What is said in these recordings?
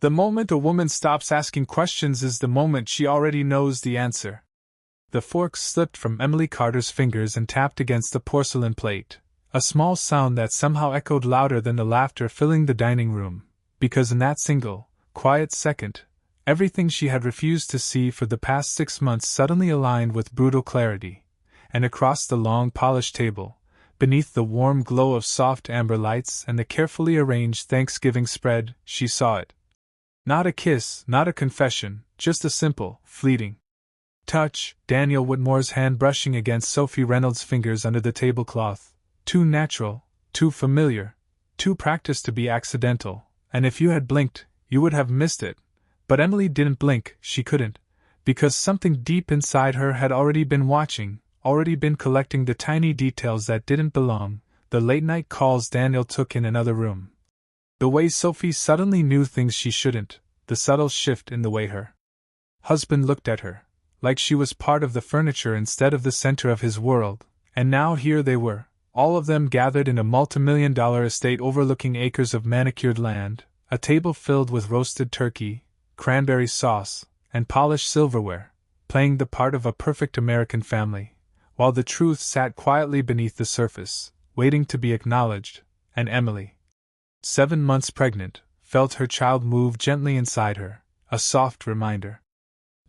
The moment a woman stops asking questions is the moment she already knows the answer. The fork slipped from Emily Carter's fingers and tapped against the porcelain plate, a small sound that somehow echoed louder than the laughter filling the dining room, because in that single, quiet second, everything she had refused to see for the past 6 months suddenly aligned with brutal clarity, and across the long polished table, beneath the warm glow of soft amber lights and the carefully arranged Thanksgiving spread, she saw it. Not a kiss, not a confession, just a simple, fleeting touch, Daniel Whitmore's hand brushing against Sophie Reynolds' fingers under the tablecloth, too natural, too familiar, too practiced to be accidental, and if you had blinked, you would have missed it. But Emily didn't blink, she couldn't, because something deep inside her had already been watching, already been collecting the tiny details that didn't belong, the late-night calls Daniel took in another room. The way Sophie suddenly knew things she shouldn't, the subtle shift in the way her husband looked at her, like she was part of the furniture instead of the center of his world, and now here they were, all of them gathered in a multimillion-dollar estate overlooking acres of manicured land, a table filled with roasted turkey, cranberry sauce, and polished silverware, playing the part of a perfect American family, while the truth sat quietly beneath the surface, waiting to be acknowledged, and Emily, 7 months pregnant, felt her child move gently inside her, a soft reminder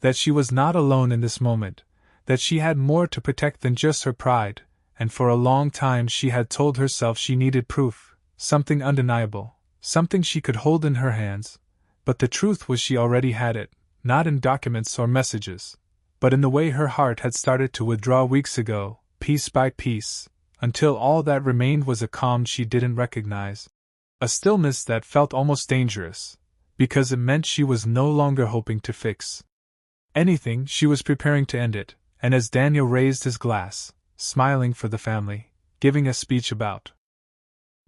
that she was not alone in this moment, that she had more to protect than just her pride, and for a long time she had told herself she needed proof, something undeniable, something she could hold in her hands, but the truth was she already had it, not in documents or messages, but in the way her heart had started to withdraw weeks ago, piece by piece, until all that remained was a calm she didn't recognize, a stillness that felt almost dangerous, because it meant she was no longer hoping to fix anything, she was preparing to end it, and as Daniel raised his glass, smiling for the family, giving a speech about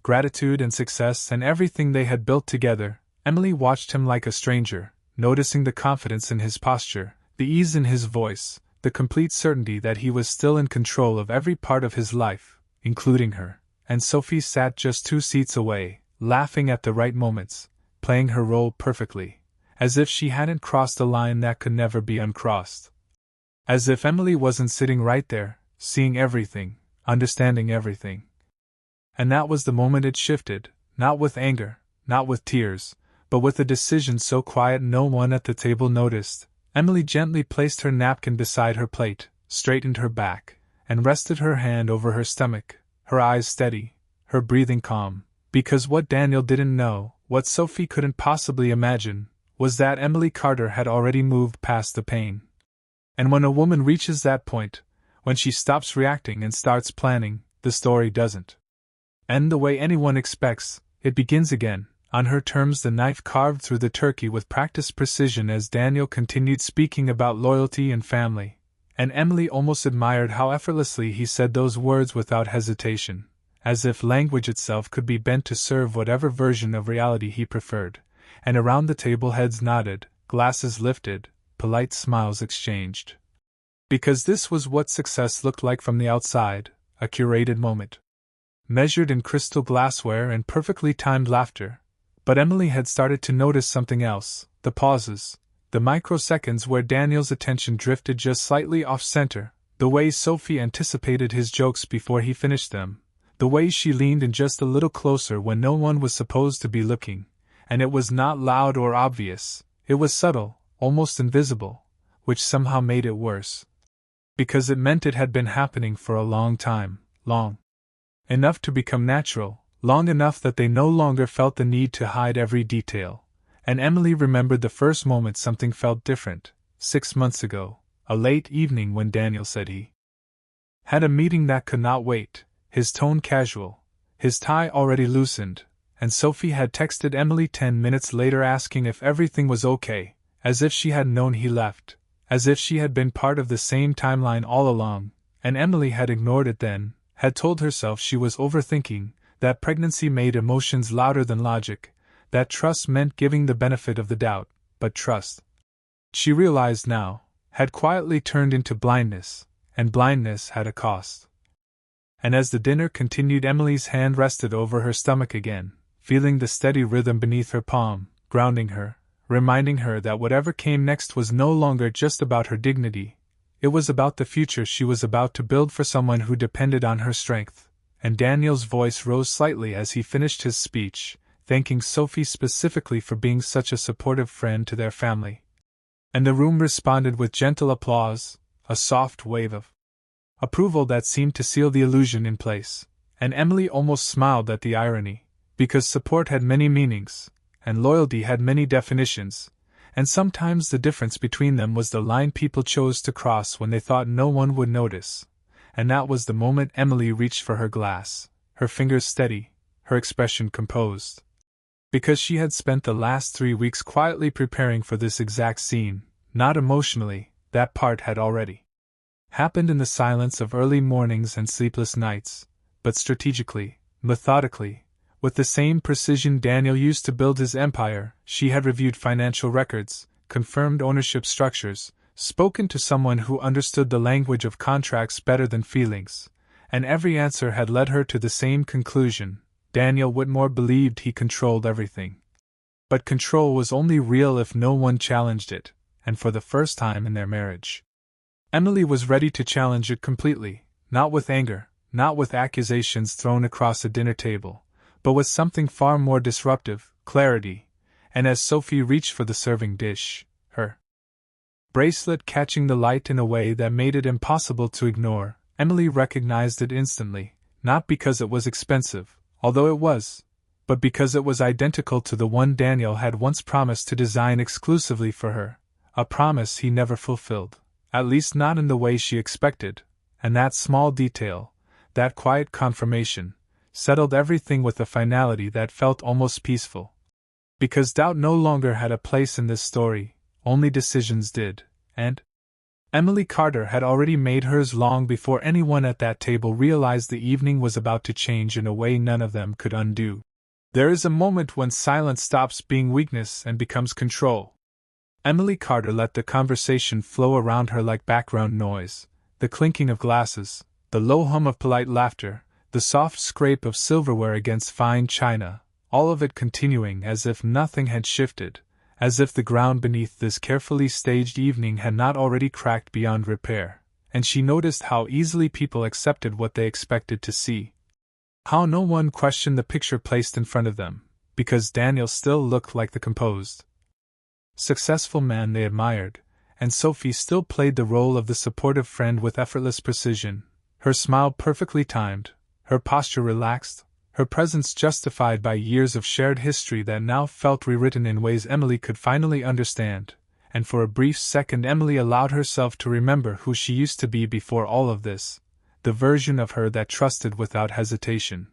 gratitude and success and everything they had built together, Emily watched him like a stranger, noticing the confidence in his posture, the ease in his voice, the complete certainty that he was still in control of every part of his life, including her, and Sophie sat just 2 seats away, laughing at the right moments, playing her role perfectly, as if she hadn't crossed a line that could never be uncrossed. As if Emily wasn't sitting right there, seeing everything, understanding everything. And that was the moment it shifted, not with anger, not with tears, but with a decision so quiet no one at the table noticed. Emily gently placed her napkin beside her plate, straightened her back, and rested her hand over her stomach, her eyes steady, her breathing calm, because what Daniel didn't know, what Sophie couldn't possibly imagine, was that Emily Carter had already moved past the pain. And when a woman reaches that point, when she stops reacting and starts planning, the story doesn't end the way anyone expects, it begins again, on her terms. The knife carved through the turkey with practiced precision as Daniel continued speaking about loyalty and family, and Emily almost admired how effortlessly he said those words without hesitation, as if language itself could be bent to serve whatever version of reality he preferred. And around the table heads nodded, glasses lifted, polite smiles exchanged. Because this was what success looked like from the outside, a curated moment, measured in crystal glassware and perfectly timed laughter. But Emily had started to notice something else, the pauses, the microseconds where Daniel's attention drifted just slightly off-center, the way Sophie anticipated his jokes before he finished them, the way she leaned in just a little closer when no one was supposed to be looking. And it was not loud or obvious, it was subtle, almost invisible, which somehow made it worse. Because it meant it had been happening for a long time, long enough to become natural, long enough that they no longer felt the need to hide every detail. And Emily remembered the first moment something felt different, 6 months ago, a late evening when Daniel said he had a meeting that could not wait, his tone casual, his tie already loosened. And Sophie had texted Emily 10 minutes later asking if everything was okay, as if she had known he left, as if she had been part of the same timeline all along, and Emily had ignored it then, had told herself she was overthinking, that pregnancy made emotions louder than logic, that trust meant giving the benefit of the doubt, but trust, she realized now, had quietly turned into blindness, and blindness had a cost. And as the dinner continued, Emily's hand rested over her stomach again, feeling the steady rhythm beneath her palm, grounding her, reminding her that whatever came next was no longer just about her dignity. It was about the future she was about to build for someone who depended on her strength. And Daniel's voice rose slightly as he finished his speech, thanking Sophie specifically for being such a supportive friend to their family. And the room responded with gentle applause, a soft wave of approval that seemed to seal the illusion in place. And Emily almost smiled at the irony, because support had many meanings, and loyalty had many definitions, and sometimes the difference between them was the line people chose to cross when they thought no one would notice. And that was the moment Emily reached for her glass, her fingers steady, her expression composed. Because she had spent the last 3 weeks quietly preparing for this exact scene, not emotionally, that part had already happened in the silence of early mornings and sleepless nights, but strategically, methodically, with the same precision Daniel used to build his empire. She had reviewed financial records, confirmed ownership structures, spoken to someone who understood the language of contracts better than feelings, and every answer had led her to the same conclusion. Daniel Whitmore believed he controlled everything. But control was only real if no one challenged it, and for the first time in their marriage, Emily was ready to challenge it completely, not with anger, not with accusations thrown across a dinner table, but with something far more disruptive, clarity. And as Sophie reached for the serving dish, her bracelet catching the light in a way that made it impossible to ignore, Emily recognized it instantly, not because it was expensive, although it was, but because it was identical to the one Daniel had once promised to design exclusively for her, a promise he never fulfilled, at least not in the way she expected. And that small detail, that quiet confirmation, settled everything with a finality that felt almost peaceful. Because doubt no longer had a place in this story, only decisions did, and Emily Carter had already made hers long before anyone at that table realized the evening was about to change in a way none of them could undo. There is a moment when silence stops being weakness and becomes control. Emily Carter let the conversation flow around her like background noise, the clinking of glasses, the low hum of polite laughter, the soft scrape of silverware against fine china, all of it continuing as if nothing had shifted, as if the ground beneath this carefully staged evening had not already cracked beyond repair. And she noticed how easily people accepted what they expected to see. How no one questioned the picture placed in front of them, because Daniel still looked like the composed, successful man they admired, and Sophie still played the role of the supportive friend with effortless precision, her smile perfectly timed, her posture relaxed, her presence justified by years of shared history that now felt rewritten in ways Emily could finally understand. And for a brief second Emily allowed herself to remember who she used to be before all of this, the version of her that trusted without hesitation,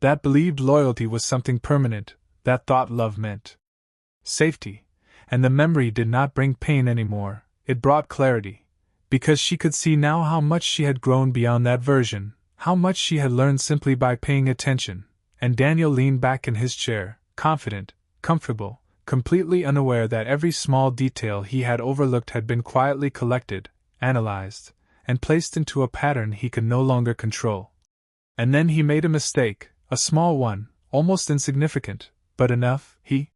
that believed loyalty was something permanent, that thought love meant safety. And the memory did not bring pain anymore, it brought clarity, because she could see now how much she had grown beyond that version, how much she had learned simply by paying attention. And Daniel leaned back in his chair, confident, comfortable, completely unaware that every small detail he had overlooked had been quietly collected, analyzed, and placed into a pattern he could no longer control. And then he made a mistake, a small one, almost insignificant, but enough. He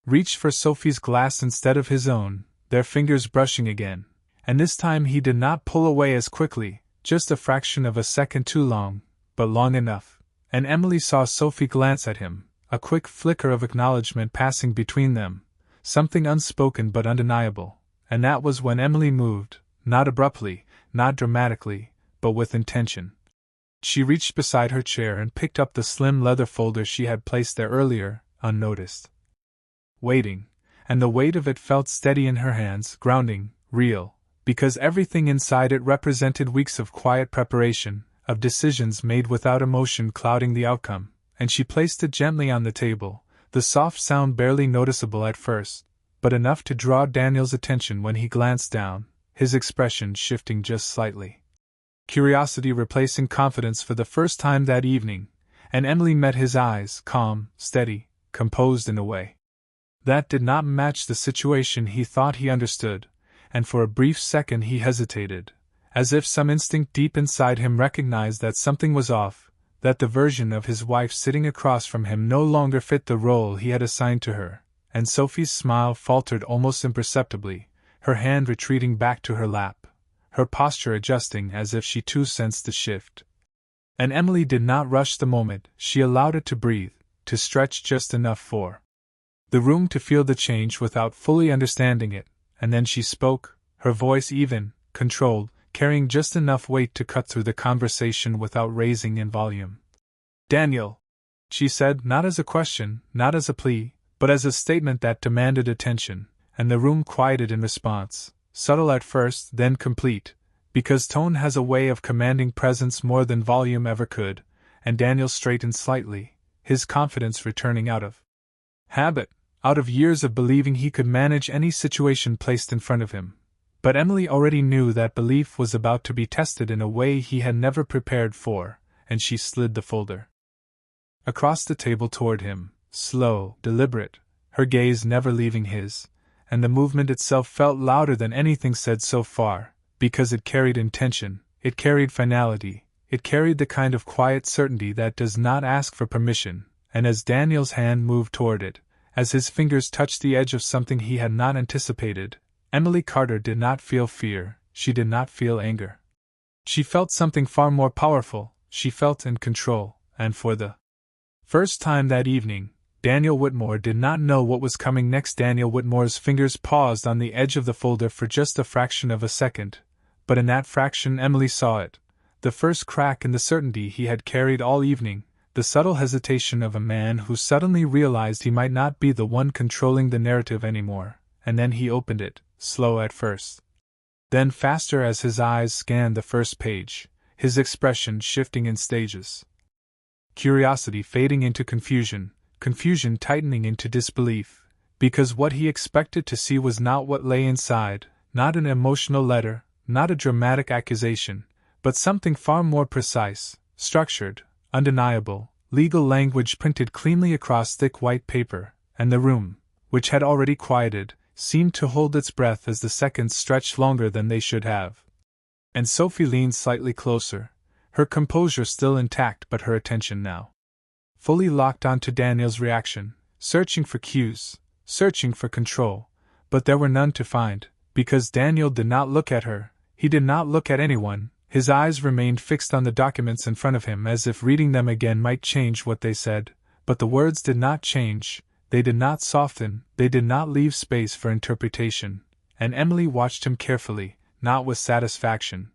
reached for Sophie's glass instead of his own, their fingers brushing again, and this time he did not pull away as quickly, just a fraction of a second too long, but long enough. And Emily saw Sophie glance at him, a quick flicker of acknowledgement passing between them, something unspoken but undeniable. And that was when Emily moved, not abruptly, not dramatically, but with intention. She reached beside her chair and picked up the slim leather folder she had placed there earlier, unnoticed. Waiting, and the weight of it felt steady in her hands, grounding, real, because everything inside it represented weeks of quiet preparation, of decisions made without emotion clouding the outcome. And she placed it gently on the table, the soft sound barely noticeable at first, but enough to draw Daniel's attention when he glanced down, his expression shifting just slightly. Curiosity replacing confidence for the first time that evening, and Emily met his eyes, calm, steady, composed in a way that did not match the situation he thought he understood, and for a brief second he hesitated, as if some instinct deep inside him recognized that something was off, that the version of his wife sitting across from him no longer fit the role he had assigned to her. and Sophie's smile faltered almost imperceptibly, her hand retreating back to her lap, her posture adjusting as if she too sensed the shift. And Emily did not rush the moment, she allowed it to breathe, to stretch just enough for the room to feel the change without fully understanding it, and then she spoke, her voice even, controlled, carrying just enough weight to cut through the conversation without raising in volume. "Daniel," she said, not as a question, not as a plea, but as a statement that demanded attention, and the room quieted in response, subtle at first, then complete, because tone has a way of commanding presence more than volume ever could, and Daniel straightened slightly, his confidence returning out of habit, out of years of believing he could manage any situation placed in front of him. But Emily already knew that belief was about to be tested in a way he had never prepared for, and she slid the folder across the table toward him, slow, deliberate, her gaze never leaving his, and the movement itself felt louder than anything said so far, because it carried intention, it carried finality, it carried the kind of quiet certainty that does not ask for permission, and as Daniel's hand moved toward it, as his fingers touched the edge of something he had not anticipated, Emily Carter did not feel fear, she did not feel anger. She felt something far more powerful, she felt in control, and for the first time that evening, Daniel Whitmore did not know what was coming next. Daniel Whitmore's fingers paused on the edge of the folder for just a fraction of a second, but in that fraction Emily saw it, the first crack in the certainty he had carried all evening, the subtle hesitation of a man who suddenly realized he might not be the one controlling the narrative anymore, and then he opened it, slow at first, then faster as his eyes scanned the first page, his expression shifting in stages. Curiosity fading into confusion, confusion tightening into disbelief, because what he expected to see was not what lay inside, not an emotional letter, not a dramatic accusation, but something far more precise, structured, undeniable, legal language printed cleanly across thick white paper, and the room, which had already quieted, seemed to hold its breath as the seconds stretched longer than they should have. And Sophie leaned slightly closer, her composure still intact but her attention now fully locked onto Daniel's reaction, searching for cues, searching for control, but there were none to find, because Daniel did not look at her, he did not look at anyone, his eyes remained fixed on the documents in front of him as if reading them again might change what they said, but the words did not change, they did not soften, they did not leave space for interpretation, and Emily watched him carefully, not with satisfaction,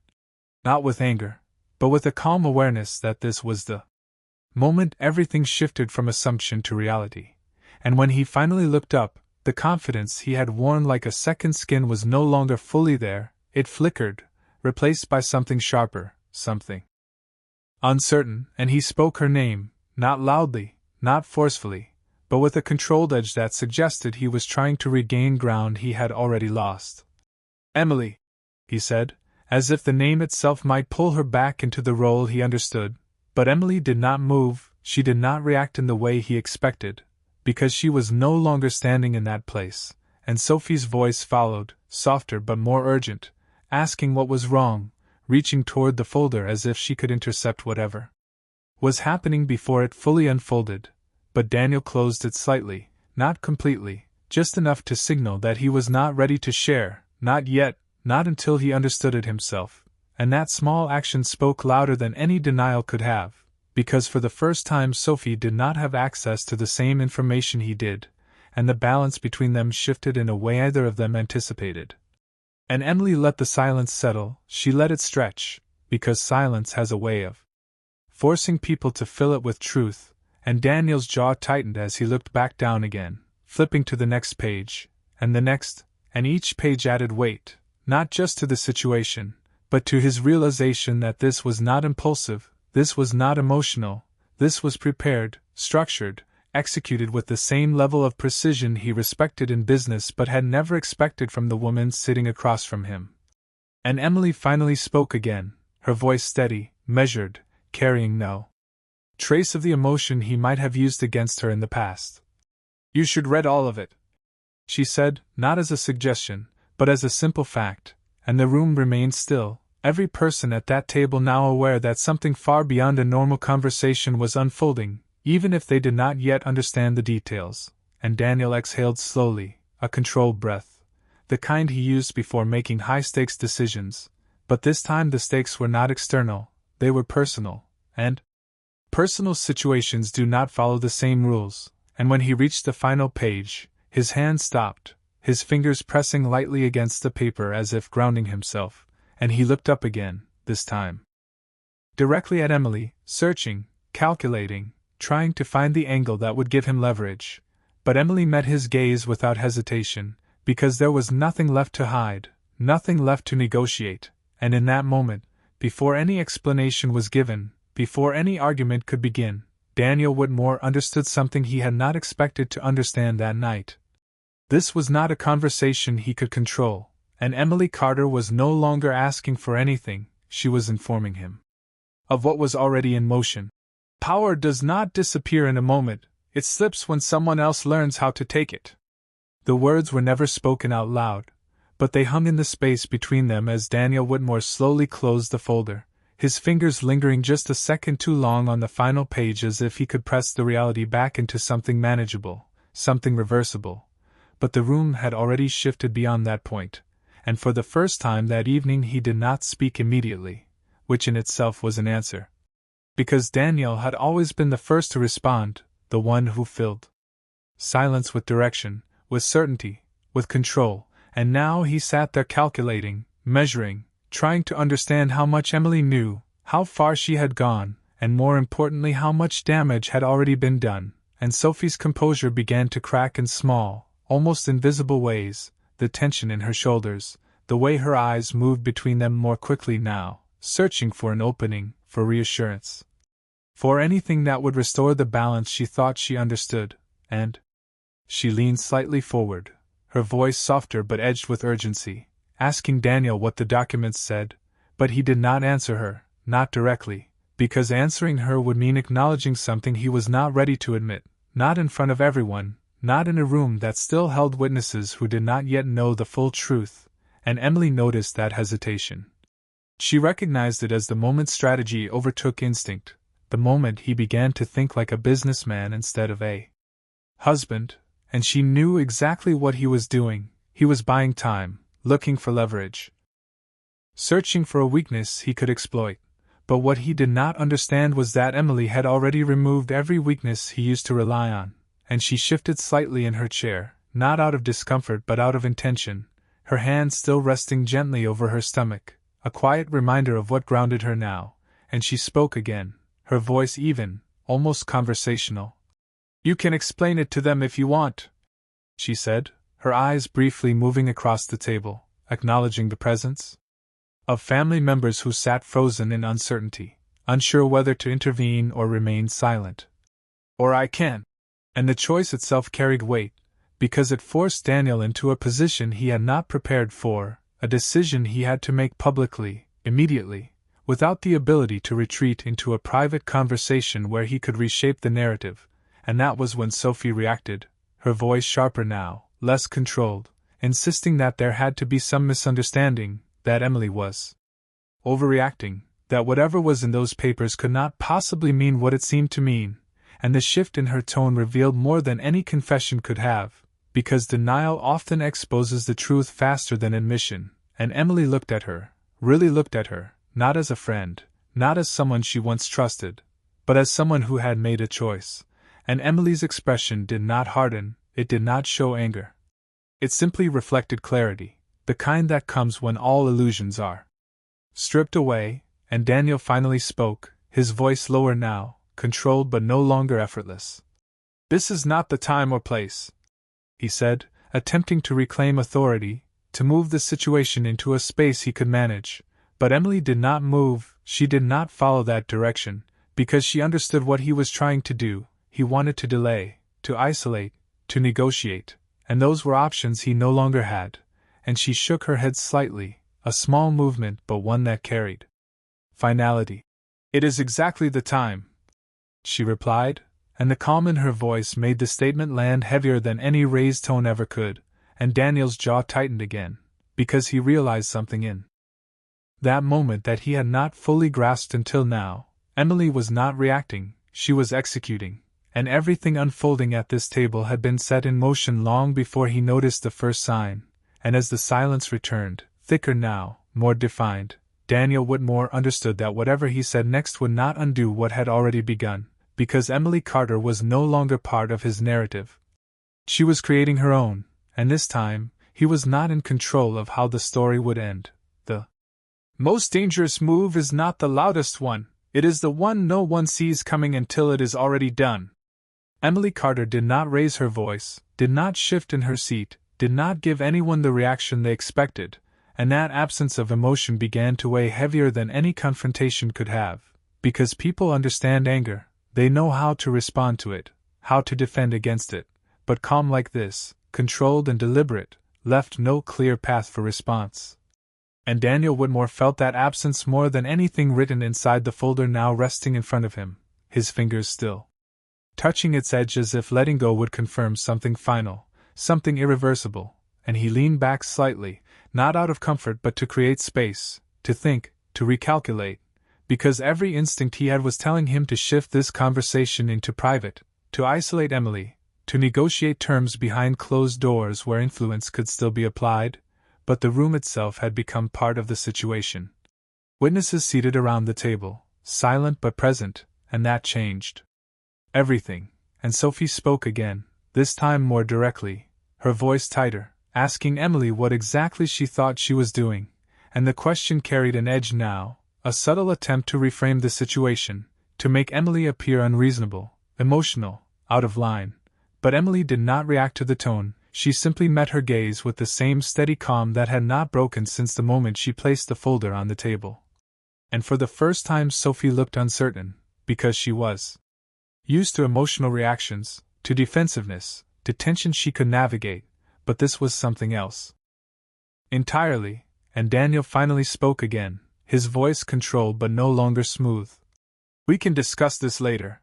not with anger, but with a calm awareness that this was the moment everything shifted from assumption to reality, and when he finally looked up, the confidence he had worn like a second skin was no longer fully there, it flickered, replaced by something sharper, something uncertain, and he spoke her name, not loudly, not forcefully, but with a controlled edge that suggested he was trying to regain ground he had already lost. "Emily," he said, as if the name itself might pull her back into the role he understood, but Emily did not move, she did not react in the way he expected, because she was no longer standing in that place, and Sophie's voice followed, softer but more urgent, asking what was wrong, reaching toward the folder as if she could intercept whatever was happening before it fully unfolded, but Daniel closed it slightly, not completely, just enough to signal that he was not ready to share, not yet, not until he understood it himself, and that small action spoke louder than any denial could have, because for the first time Sophie did not have access to the same information he did, and the balance between them shifted in a way neither of them anticipated. And Emily let the silence settle, she let it stretch, because silence has a way of forcing people to fill it with truth, and Daniel's jaw tightened as he looked back down again, flipping to the next page, and the next, and each page added weight, not just to the situation, but to his realization that this was not impulsive, this was not emotional, this was prepared, structured, executed with the same level of precision he respected in business but had never expected from the woman sitting across from him. And Emily finally spoke again, her voice steady, measured, carrying no trace of the emotion he might have used against her in the past. "You should read all of it," she said, not as a suggestion, but as a simple fact, and the room remained still, every person at that table now aware that something far beyond a normal conversation was unfolding, even if they did not yet understand the details. and Daniel exhaled slowly, a controlled breath, the kind he used before making high-stakes decisions, but this time the stakes were not external, they were personal, and personal situations do not follow the same rules, and when he reached the final page, his hand stopped, his fingers pressing lightly against the paper as if grounding himself, and he looked up again, this time directly at Emily, searching, calculating, trying to find the angle that would give him leverage. But Emily met his gaze without hesitation, because there was nothing left to hide, nothing left to negotiate, and in that moment, before any explanation was given, before any argument could begin, Daniel Whitmore understood something he had not expected to understand that night. This was not a conversation he could control, and Emily Carter was no longer asking for anything, she was informing him of what was already in motion. Power does not disappear in a moment, it slips when someone else learns how to take it. The words were never spoken out loud, but they hung in the space between them as Daniel Whitmore slowly closed the folder, his fingers lingering just a second too long on the final page as if he could press the reality back into something manageable, something reversible. But the room had already shifted beyond that point, and for the first time that evening he did not speak immediately, which in itself was an answer. Because Daniel had always been the first to respond, the one who filled silence with direction, with certainty, with control, and now he sat there calculating, measuring, trying to understand how much Emily knew, how far she had gone, and more importantly how much damage had already been done, and Sophie's composure began to crack in small, almost invisible ways, the tension in her shoulders, the way her eyes moved between them more quickly now, searching for an opening, for reassurance, for anything that would restore the balance she thought she understood, and she leaned slightly forward, her voice softer but edged with urgency, asking Daniel what the documents said, but he did not answer her, not directly, because answering her would mean acknowledging something he was not ready to admit, not in front of everyone, not in a room that still held witnesses who did not yet know the full truth, and Emily noticed that hesitation. She recognized it as the moment strategy overtook instinct, the moment he began to think like a businessman instead of a husband, and she knew exactly what he was doing. He was buying time, looking for leverage, searching for a weakness he could exploit. But what he did not understand was that Emily had already removed every weakness he used to rely on, and she shifted slightly in her chair, not out of discomfort but out of intention, her hand still resting gently over her stomach, a quiet reminder of what grounded her now, and she spoke again, her voice even, almost conversational. "You can explain it to them if you want," she said, her eyes briefly moving across the table, acknowledging the presence of family members who sat frozen in uncertainty, unsure whether to intervene or remain silent. "Or I can." And the choice itself carried weight, because it forced Daniel into a position he had not prepared for, a decision he had to make publicly, immediately, without the ability to retreat into a private conversation where he could reshape the narrative, and that was when Sophie reacted, her voice sharper now, less controlled, insisting that there had to be some misunderstanding, that Emily was overreacting, that whatever was in those papers could not possibly mean what it seemed to mean, and the shift in her tone revealed more than any confession could have, because denial often exposes the truth faster than admission, and Emily looked at her, really looked at her, not as a friend, not as someone she once trusted, but as someone who had made a choice, and Emily's expression did not harden, it did not show anger. It simply reflected clarity, the kind that comes when all illusions are stripped away, and Daniel finally spoke, his voice lower now, controlled but no longer effortless. "This is not the time or place," he said, attempting to reclaim authority, to move the situation into a space he could manage. But Emily did not move, she did not follow that direction, because she understood what he was trying to do. He wanted to delay, to isolate, to negotiate, and those were options he no longer had, and she shook her head slightly, a small movement but one that carried finality. "It is exactly the time," she replied, and the calm in her voice made the statement land heavier than any raised tone ever could, and Daniel's jaw tightened again, because he realized something in that moment that he had not fully grasped until now. Emily was not reacting, she was executing, and everything unfolding at this table had been set in motion long before he noticed the first sign, and as the silence returned, thicker now, more defined, Daniel Whitmore understood that whatever he said next would not undo what had already begun, because Emily Carter was no longer part of his narrative. She was creating her own, and this time, he was not in control of how the story would end. The most dangerous move is not the loudest one, it is the one no one sees coming until it is already done. Emily Carter did not raise her voice, did not shift in her seat, did not give anyone the reaction they expected, and that absence of emotion began to weigh heavier than any confrontation could have, because people understand anger, they know how to respond to it, how to defend against it, but calm like this, controlled and deliberate, left no clear path for response. And Daniel Whitmore felt that absence more than anything written inside the folder now resting in front of him, his fingers still touching its edge as if letting go would confirm something final, something irreversible, and he leaned back slightly, not out of comfort but to create space, to think, to recalculate, because every instinct he had was telling him to shift this conversation into private, to isolate Emily, to negotiate terms behind closed doors where influence could still be applied, but the room itself had become part of the situation. Witnesses seated around the table, silent but present, and that changed everything, and Sophie spoke again, this time more directly, her voice tighter, asking Emily what exactly she thought she was doing, and the question carried an edge now, a subtle attempt to reframe the situation, to make Emily appear unreasonable, emotional, out of line. But Emily did not react to the tone, she simply met her gaze with the same steady calm that had not broken since the moment she placed the folder on the table. And for the first time Sophie looked uncertain, because she was used to emotional reactions, to defensiveness, to tension she could navigate, but this was something else entirely, and Daniel finally spoke again, his voice controlled but no longer smooth. "We can discuss this later,"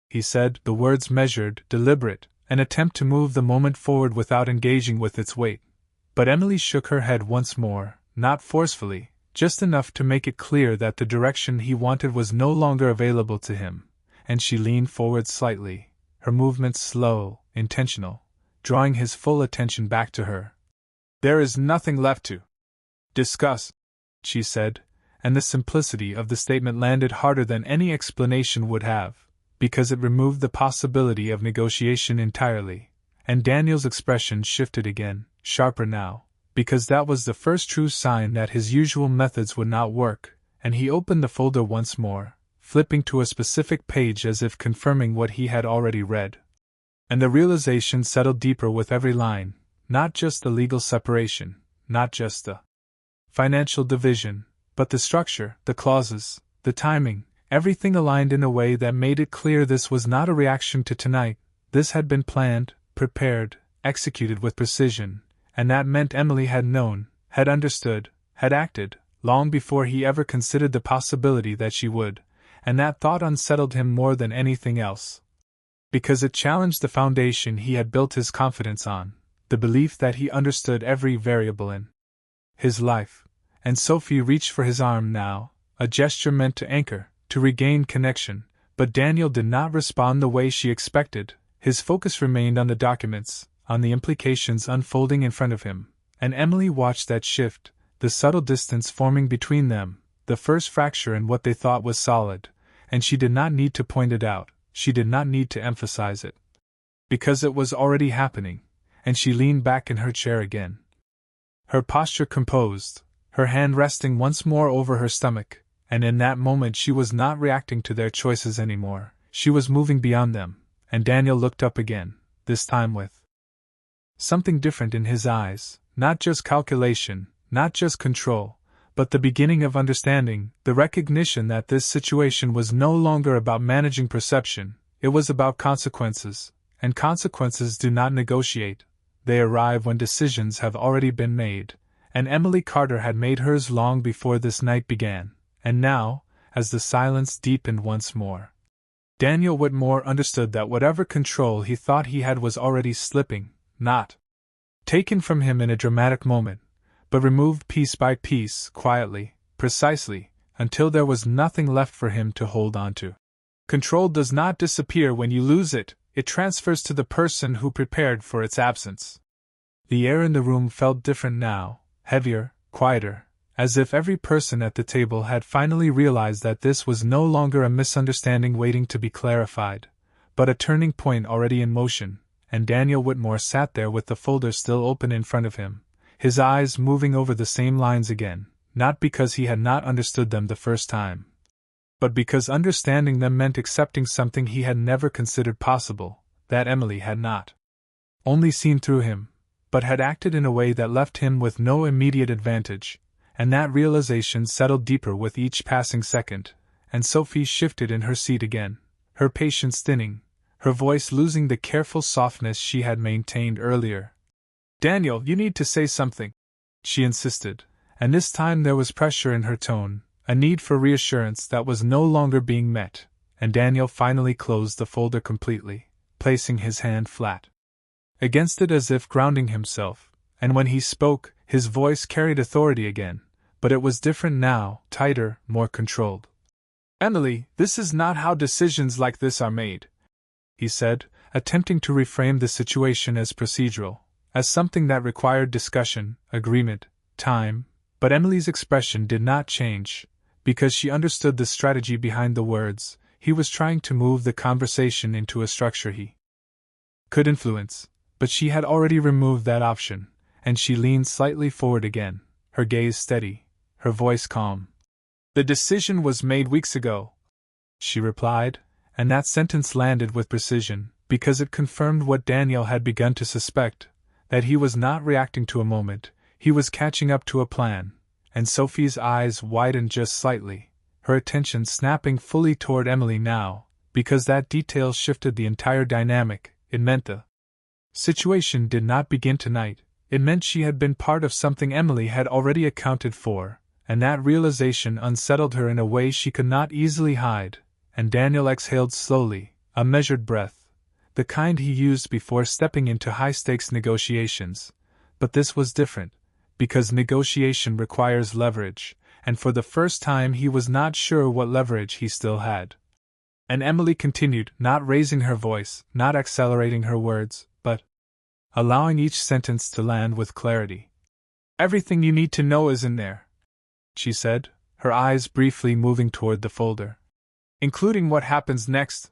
he said, the words measured, deliberate, an attempt to move the moment forward without engaging with its weight. But Emily shook her head once more, not forcefully, just enough to make it clear that the direction he wanted was no longer available to him, and she leaned forward slightly, her movements slow, intentional, drawing his full attention back to her. "There is nothing left to discuss," she said, and the simplicity of the statement landed harder than any explanation would have, because it removed the possibility of negotiation entirely, and Daniel's expression shifted again, sharper now, because that was the first true sign that his usual methods would not work, and he opened the folder once more, flipping to a specific page as if confirming what he had already read. And the realization settled deeper with every line, not just the legal separation, not just the financial division, but the structure, the clauses, the timing, everything aligned in a way that made it clear this was not a reaction to tonight, this had been planned, prepared, executed with precision, and that meant Emily had known, had understood, had acted, long before he ever considered the possibility that she would, and that thought unsettled him more than anything else. Because it challenged the foundation he had built his confidence on, the belief that he understood every variable in his life, and Sophie reached for his arm now, a gesture meant to anchor, to regain connection, but Daniel did not respond the way she expected. His focus remained on the documents, on the implications unfolding in front of him, and Emily watched that shift, the subtle distance forming between them, the first fracture in what they thought was solid, and she did not need to point it out, she did not need to emphasize it. Because it was already happening, and she leaned back in her chair again. Her posture composed, her hand resting once more over her stomach, and in that moment she was not reacting to their choices anymore, she was moving beyond them, and Daniel looked up again, this time with something different in his eyes, not just calculation, not just control, but the beginning of understanding, the recognition that this situation was no longer about managing perception, it was about consequences, and consequences do not negotiate, they arrive when decisions have already been made, and Emily Carter had made hers long before this night began, and now, as the silence deepened once more, Daniel Whitmore understood that whatever control he thought he had was already slipping, not taken from him in a dramatic moment, but removed piece by piece, quietly, precisely, until there was nothing left for him to hold on to. Control does not disappear when you lose it, it transfers to the person who prepared for its absence. The air in the room felt different now, heavier, quieter, as if every person at the table had finally realized that this was no longer a misunderstanding waiting to be clarified, but a turning point already in motion, and Daniel Whitmore sat there with the folder still open in front of him, his eyes moving over the same lines again, not because he had not understood them the first time, but because understanding them meant accepting something he had never considered possible, that Emily had not only seen through him, but had acted in a way that left him with no immediate advantage, and that realization settled deeper with each passing second, and Sophie shifted in her seat again, her patience thinning, her voice losing the careful softness she had maintained earlier. "Daniel, you need to say something," she insisted, and this time there was pressure in her tone, a need for reassurance that was no longer being met, and Daniel finally closed the folder completely, placing his hand flat against it as if grounding himself, and when he spoke, his voice carried authority again, but it was different now, tighter, more controlled. "Emily, this is not how decisions like this are made," he said, attempting to reframe the situation as procedural, as something that required discussion, agreement, time, but Emily's expression did not change, because she understood the strategy behind the words. He was trying to move the conversation into a structure he could influence, but she had already removed that option, and she leaned slightly forward again, her gaze steady, her voice calm. "The decision was made weeks ago," she replied, and that sentence landed with precision, because it confirmed what Daniel had begun to suspect, that he was not reacting to a moment, he was catching up to a plan, and Sophie's eyes widened just slightly, her attention snapping fully toward Emily now, because that detail shifted the entire dynamic. It meant the situation did not begin tonight, it meant she had been part of something Emily had already accounted for, and that realization unsettled her in a way she could not easily hide, and Daniel exhaled slowly, a measured breath, the kind he used before stepping into high-stakes negotiations, but this was different, because negotiation requires leverage, and for the first time he was not sure what leverage he still had. And Emily continued, not raising her voice, not accelerating her words, but allowing each sentence to land with clarity. "Everything you need to know is in there," she said, her eyes briefly moving toward the folder. "Including what happens next."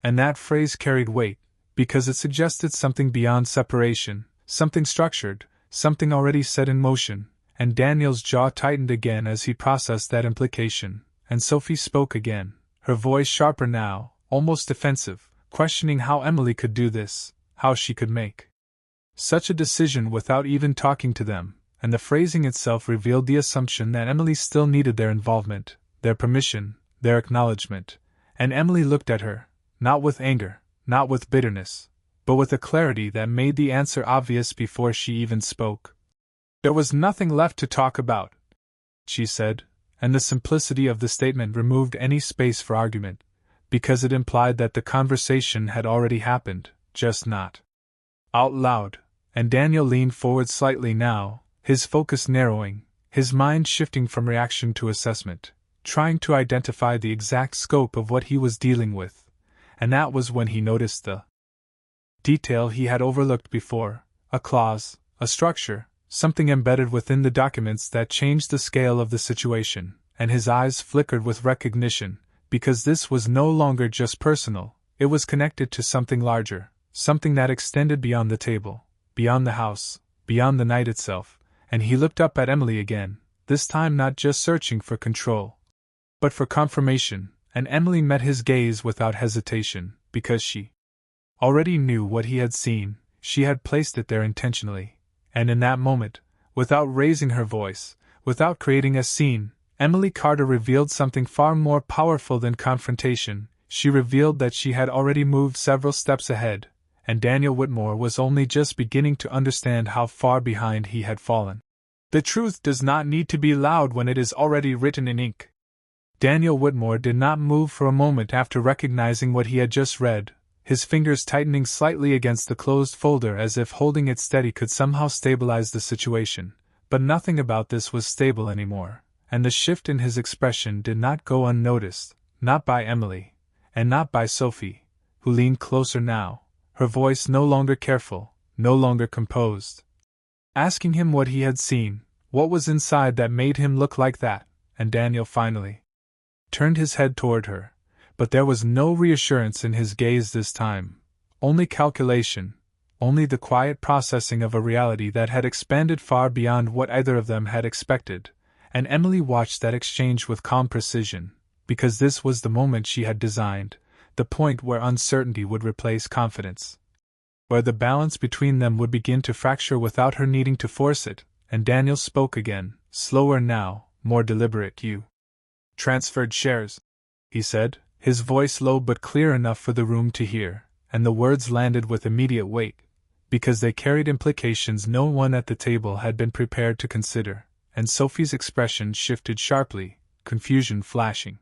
And that phrase carried weight, because it suggested something beyond separation, something structured, something already set in motion, and Daniel's jaw tightened again as he processed that implication, and Sophie spoke again, her voice sharper now, almost defensive, questioning how Emily could do this, how she could make such a decision without even talking to them, and the phrasing itself revealed the assumption that Emily still needed their involvement, their permission, their acknowledgement, and Emily looked at her, not with anger, not with bitterness, but with a clarity that made the answer obvious before she even spoke. "There was nothing left to talk about," she said, and the simplicity of the statement removed any space for argument, because it implied that the conversation had already happened, just not out loud, and Daniel leaned forward slightly now, his focus narrowing, his mind shifting from reaction to assessment, trying to identify the exact scope of what he was dealing with, and that was when he noticed the detail he had overlooked before, a clause, a structure, something embedded within the documents that changed the scale of the situation, and his eyes flickered with recognition, because this was no longer just personal, it was connected to something larger, something that extended beyond the table, beyond the house, beyond the night itself, and he looked up at Emily again, this time not just searching for control, but for confirmation, and Emily met his gaze without hesitation, because she already knew what he had seen, she had placed it there intentionally. And in that moment, without raising her voice, without creating a scene, Emily Carter revealed something far more powerful than confrontation. She revealed that she had already moved several steps ahead, and Daniel Whitmore was only just beginning to understand how far behind he had fallen. "The truth does not need to be loud when it is already written in ink." Daniel Whitmore did not move for a moment after recognizing what he had just read, his fingers tightening slightly against the closed folder as if holding it steady could somehow stabilize the situation, but nothing about this was stable anymore, and the shift in his expression did not go unnoticed, not by Emily, and not by Sophie, who leaned closer now, her voice no longer careful, no longer composed. Asking him what he had seen, what was inside that made him look like that, and Daniel finally turned his head toward her, but there was no reassurance in his gaze this time, only calculation, only the quiet processing of a reality that had expanded far beyond what either of them had expected, and Emily watched that exchange with calm precision, because this was the moment she had designed, the point where uncertainty would replace confidence, where the balance between them would begin to fracture without her needing to force it. And Daniel spoke again, slower now, more deliberate. "You transferred shares," he said, his voice low but clear enough for the room to hear, and the words landed with immediate weight, because they carried implications no one at the table had been prepared to consider, and Sophie's expression shifted sharply, confusion flashing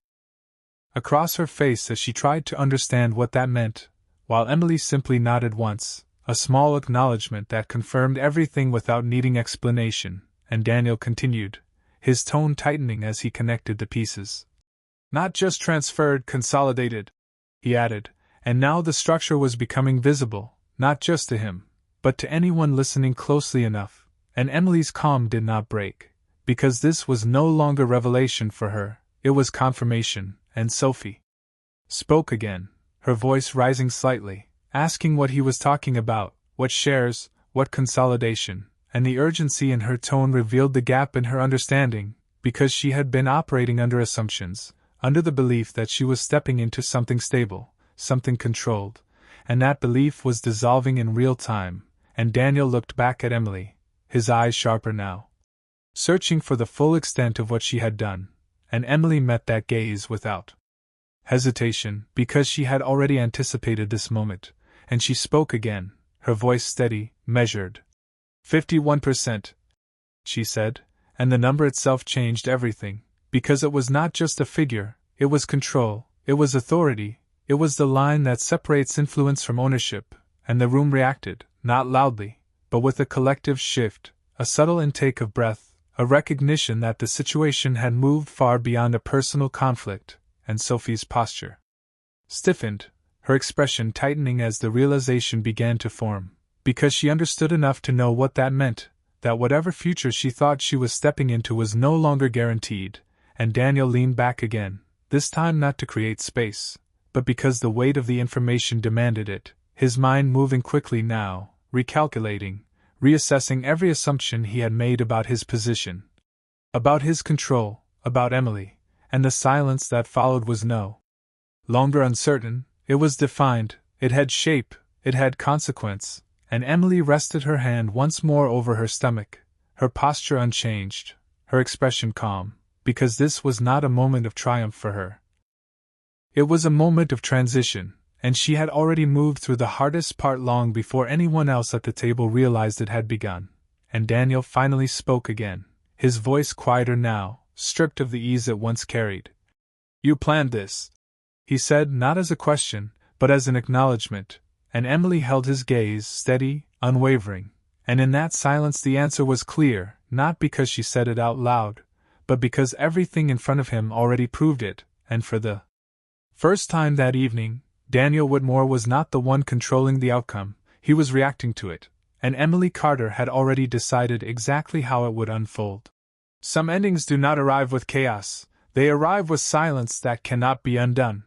across her face as she tried to understand what that meant, while Emily simply nodded once, a small acknowledgement that confirmed everything without needing explanation, and Daniel continued, his tone tightening as he connected the pieces. "Not just transferred, consolidated," he added, and now the structure was becoming visible, not just to him, but to anyone listening closely enough, and Emily's calm did not break, because this was no longer revelation for her, it was confirmation, and Sophie spoke again, her voice rising slightly, asking what he was talking about, what shares, what consolidation, and the urgency in her tone revealed the gap in her understanding, because she had been operating under assumptions, under the belief that she was stepping into something stable, something controlled, and that belief was dissolving in real time, and Daniel looked back at Emily, his eyes sharper now, searching for the full extent of what she had done, and Emily met that gaze without hesitation, because she had already anticipated this moment, and she spoke again, her voice steady, measured. 51%, she said, and the number itself changed everything, because it was not just a figure, it was control, it was authority, it was the line that separates influence from ownership, and the room reacted, not loudly, but with a collective shift, a subtle intake of breath, a recognition that the situation had moved far beyond a personal conflict, and Sophie's posture stiffened, her expression tightening as the realization began to form, because she understood enough to know what that meant, that whatever future she thought she was stepping into was no longer guaranteed, and Daniel leaned back again, this time not to create space, but because the weight of the information demanded it, his mind moving quickly now, recalculating, reassessing every assumption he had made about his position, about his control, about Emily, and the silence that followed was no longer uncertain, it was defined, it had shape, it had consequence, and Emily rested her hand once more over her stomach, her posture unchanged, her expression calm, because this was not a moment of triumph for her. It was a moment of transition, and she had already moved through the hardest part long before anyone else at the table realized it had begun, and Daniel finally spoke again, his voice quieter now, stripped of the ease it once carried. "You planned this," he said, not as a question, but as an acknowledgement, and Emily held his gaze steady, unwavering, and in that silence the answer was clear, not because she said it out loud, but because everything in front of him already proved it, and for the first time that evening, Daniel Whitmore was not the one controlling the outcome, he was reacting to it, and Emily Carter had already decided exactly how it would unfold. Some endings do not arrive with chaos, they arrive with silence that cannot be undone.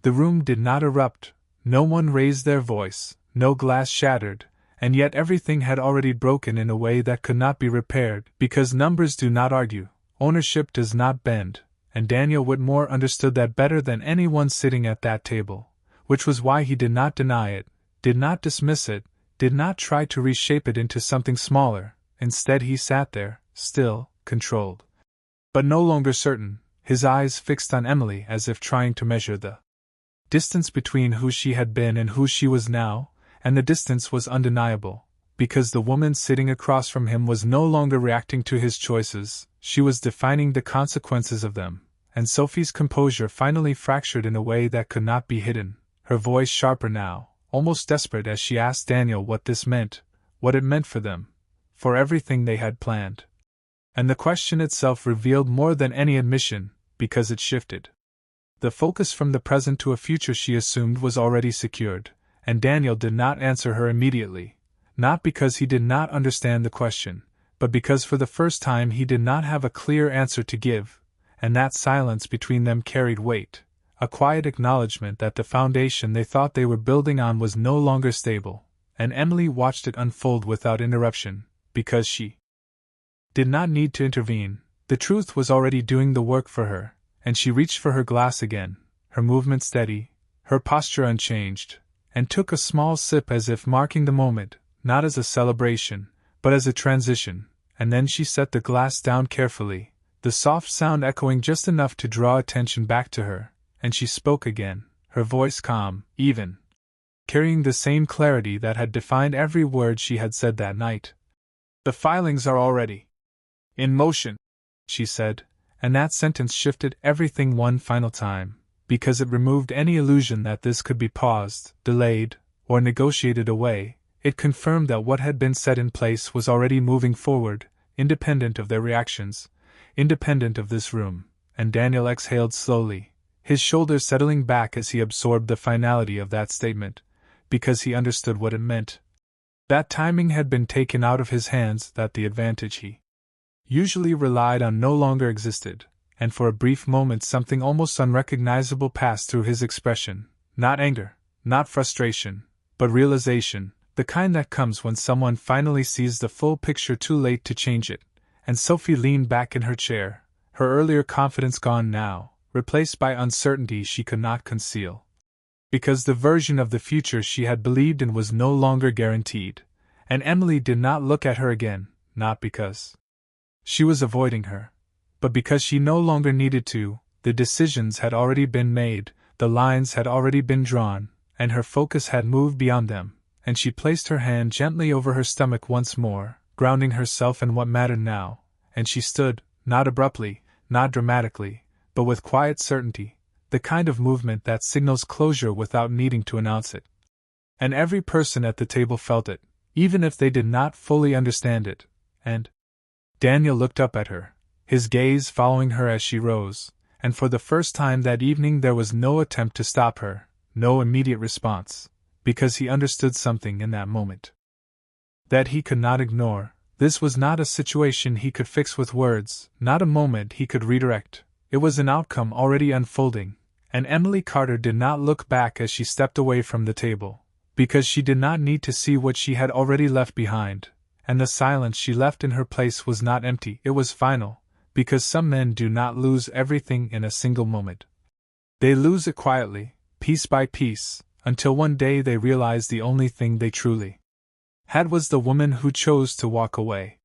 The room did not erupt, no one raised their voice, no glass shattered, and yet everything had already broken in a way that could not be repaired, because numbers do not argue, ownership does not bend, and Daniel Whitmore understood that better than anyone sitting at that table, which was why he did not deny it, did not dismiss it, did not try to reshape it into something smaller. Instead he sat there, still, controlled, but no longer certain, his eyes fixed on Emily as if trying to measure the distance between who she had been and who she was now, and the distance was undeniable, because the woman sitting across from him was no longer reacting to his choices, she was defining the consequences of them, and Sophie's composure finally fractured in a way that could not be hidden, her voice sharper now, almost desperate as she asked Daniel what this meant, what it meant for them, for everything they had planned. And the question itself revealed more than any admission, because it shifted The focus from the present to a future she assumed was already secured, and Daniel did not answer her immediately, not because he did not understand the question, but because for the first time he did not have a clear answer to give, and that silence between them carried weight, a quiet acknowledgement that the foundation they thought they were building on was no longer stable, and Emily watched it unfold without interruption, because she did not need to intervene. The truth was already doing the work for her, and she reached for her glass again, her movement steady, her posture unchanged, and took a small sip as if marking the moment, not as a celebration, but as a transition, and then she set the glass down carefully, the soft sound echoing just enough to draw attention back to her, and she spoke again, her voice calm, even, carrying the same clarity that had defined every word she had said that night. "The filings are already in motion," she said, and that sentence shifted everything one final time, because it removed any illusion that this could be paused, delayed, or negotiated away. It confirmed that what had been set in place was already moving forward, independent of their reactions, independent of this room, and Daniel exhaled slowly, his shoulders settling back as he absorbed the finality of that statement, because he understood what it meant. That timing had been taken out of his hands, that the advantage he usually relied on no longer existed, and for a brief moment something almost unrecognizable passed through his expression, not anger, not frustration, but realization, the kind that comes when someone finally sees the full picture too late to change it, and Sophie leaned back in her chair, her earlier confidence gone now, replaced by uncertainty she could not conceal. Because the version of the future she had believed in was no longer guaranteed, and Emily did not look at her again, not because she was avoiding her, but because she no longer needed to. The decisions had already been made, the lines had already been drawn, and her focus had moved beyond them, and she placed her hand gently over her stomach once more, grounding herself in what mattered now, and she stood, not abruptly, not dramatically, but with quiet certainty, the kind of movement that signals closure without needing to announce it. And every person at the table felt it, even if they did not fully understand it, and Daniel looked up at her, his gaze following her as she rose, and for the first time that evening there was no attempt to stop her, no immediate response, because he understood something in that moment that he could not ignore. This was not a situation he could fix with words, not a moment he could redirect. It was an outcome already unfolding, and Emily Carter did not look back as she stepped away from the table, because she did not need to see what she had already left behind, and the silence she left in her place was not empty, it was final, because some men do not lose everything in a single moment. They lose it quietly, piece by piece, until one day they realize the only thing they truly had was the woman who chose to walk away.